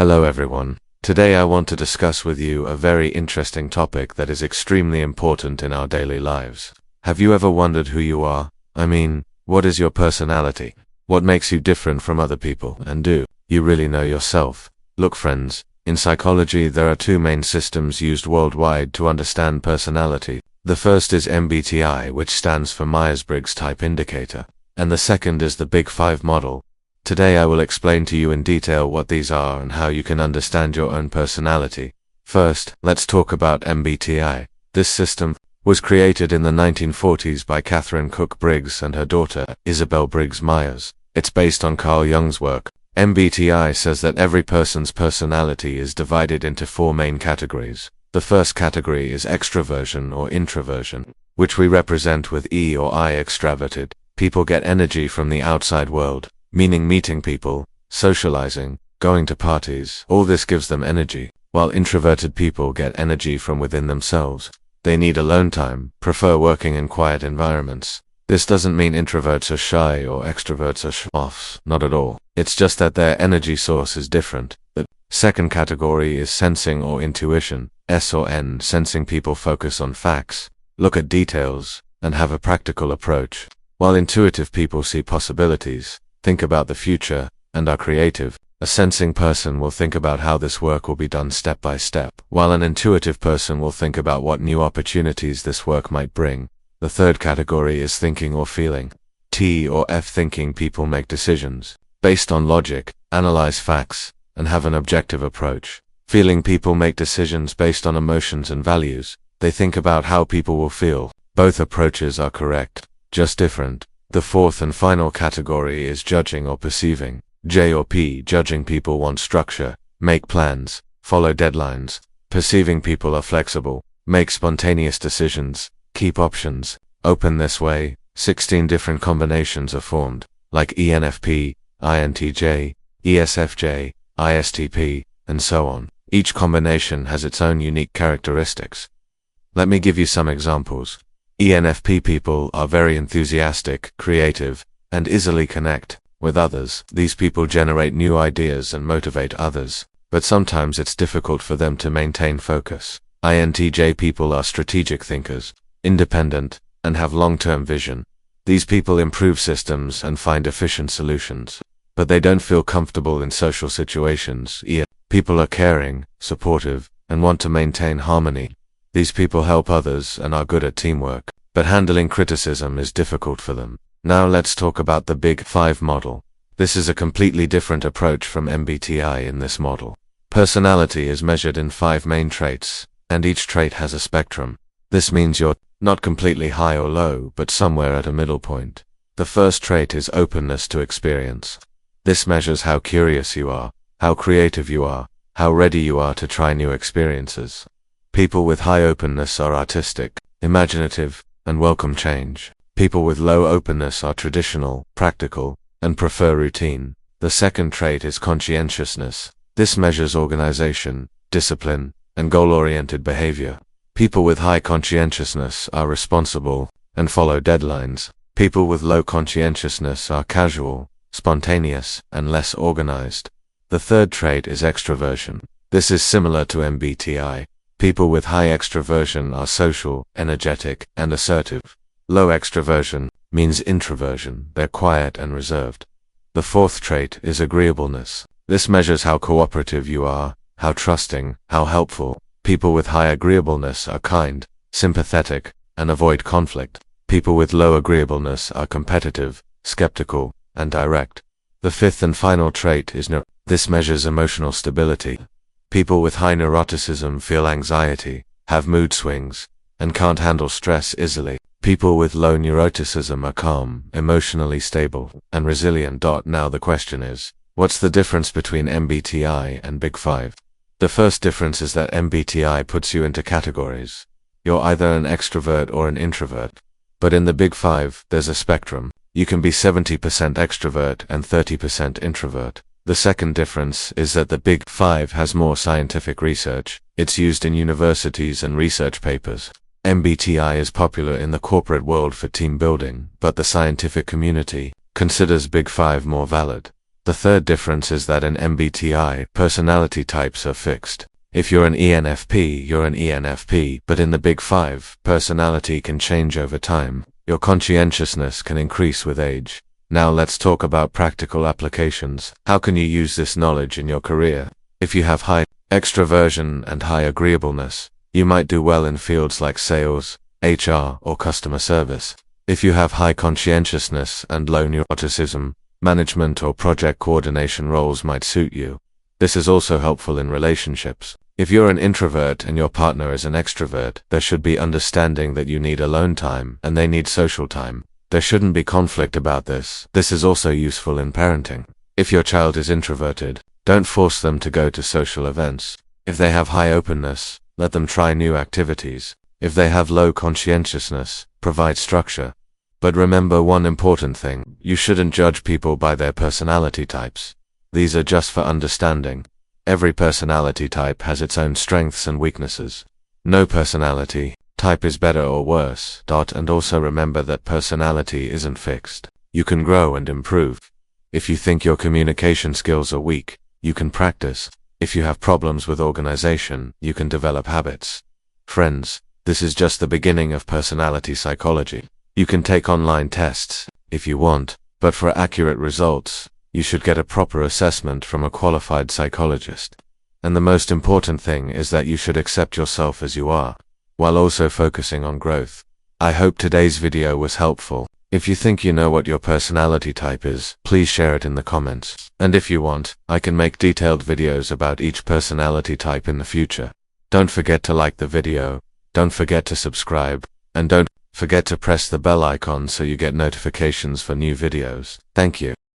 Hello everyone. Today I want to discuss with you a very interesting topic that is extremely important in our daily lives. Have you ever wondered who you are? I mean, what is your personality? What makes you different from other people? And do you really know yourself? Look friends, in psychology there are two main systems used worldwide to understand personality. The first is MBTI, which stands for Myers-Briggs Type Indicator, and the second is the Big Five model. Today I will explain to you in detail what these are and how you can understand your own personality. First, let's talk about MBTI. This system was created in the 1940s by Catherine Cook Briggs and her daughter, Isabel Briggs Myers. It's based on Carl Jung's work. MBTI says that every person's personality is divided into four main categories. The first category is extraversion or introversion, which we represent with E or I. Extraverted people get energy from the outside world, meaning meeting people, socializing, going to parties. All this gives them energy, while introverted people get energy from within themselves. They need alone time, prefer working in quiet environments. This doesn't mean introverts are shy or extroverts are show-offs, not at all. It's just that their energy source is different. The second category is sensing or intuition, S or N. Sensing people focus on facts, look at details, and have a practical approach, while intuitive people see possibilities, think about the future, and are creative. A sensing person will think about how this work will be done step by step, while an intuitive person will think about what new opportunities this work might bring. The third category is thinking or feeling, T or F. Thinking people make decisions based on logic, analyze facts, and have an objective approach. Feeling people make decisions based on emotions and values. They think about how people will feel. Both approaches are correct, just different. The fourth and final category is judging or perceiving, J or P. Judging people want structure, make plans, follow deadlines. Perceiving people are flexible, make spontaneous decisions, keep options, open this way. 16 different combinations are formed, like ENFP, INTJ, ESFJ, ISTP, and so on. Each combination has its own unique characteristics. Let me give you some examples. ENFP people are very enthusiastic, creative, and easily connect with others. These people generate new ideas and motivate others, but sometimes it's difficult for them to maintain focus. INTJ people are strategic thinkers, independent, and have long-term vision. These people improve systems and find efficient solutions, but they don't feel comfortable in social situations. People are caring, supportive, and want to maintain harmony. These people help others and are good at teamwork, but handling criticism is difficult for them. Now let's talk about the Big Five model. This is a completely different approach from MBTI. In this model, personality is measured in 5 main traits, and each trait has a spectrum. This means you're not completely high or low, but somewhere at a middle point. The first trait is openness to experience. This measures how curious you are, how creative you are, how ready you are to try new experiences. People with high openness are artistic, imaginative, and welcome change. People with low openness are traditional, practical, and prefer routine. The second trait is conscientiousness. This measures organization, discipline, and goal-oriented behavior. People with high conscientiousness are responsible and follow deadlines. People with low conscientiousness are casual, spontaneous, and less organized. The third trait is extraversion. This is similar to MBTI. People with high extraversion are social, energetic, and assertive. Low extraversion means introversion. They're quiet and reserved. The fourth trait is agreeableness. This measures how cooperative you are, how trusting, how helpful. People with high agreeableness are kind, sympathetic, and avoid conflict. People with low agreeableness are competitive, skeptical, and direct. The fifth and final trait is This measures emotional stability. People with high neuroticism feel anxiety, have mood swings, and can't handle stress easily. People with low neuroticism are calm, emotionally stable, and resilient. Now the question is, what's the difference between MBTI and Big Five? The first difference is that MBTI puts you into categories. You're either an extrovert or an introvert. But in the Big Five, there's a spectrum. You can be 70% extrovert and 30% introvert. The second difference is that the Big Five has more scientific research. It's used in universities and research papers. MBTI is popular in the corporate world for team building, but the scientific community considers Big Five more valid. The third difference is that in MBTI, personality types are fixed. If you're an ENFP, you're an ENFP, but in the Big Five, personality can change over time. Your conscientiousness can increase with age. Now let's talk about practical applications. How can you use this knowledge in your career? If you have high extraversion and high agreeableness, you might do well in fields like sales, HR, or customer service. If you have high conscientiousness and low neuroticism, management or project coordination roles might suit you. This is also helpful in relationships. If you're an introvert and your partner is an extrovert, there should be understanding that you need alone time and they need social time. There shouldn't be conflict about this. This is also useful in parenting. If your child is introverted, don't force them to go to social events. If they have high openness, let them try new activities. If they have low conscientiousness, provide structure. But remember one important thing: you shouldn't judge people by their personality types. These are just for understanding. Every personality type has its own strengths and weaknesses. No personality type is better or worse. And also remember that personality isn't fixed. You can grow and improve. If you think your communication skills are weak, you can practice. If you have problems with organization, you can develop habits. Friends, this is just the beginning of personality psychology. You can take online tests, if you want, but for accurate results, you should get a proper assessment from a qualified psychologist. And the most important thing is that you should accept yourself as you are, while also focusing on growth. I hope today's video was helpful. If you think you know what your personality type is, please share it in the comments. And if you want, I can make detailed videos about each personality type in the future. Don't forget to like the video, don't forget to subscribe, and don't forget to press the bell icon so you get notifications for new videos. Thank you.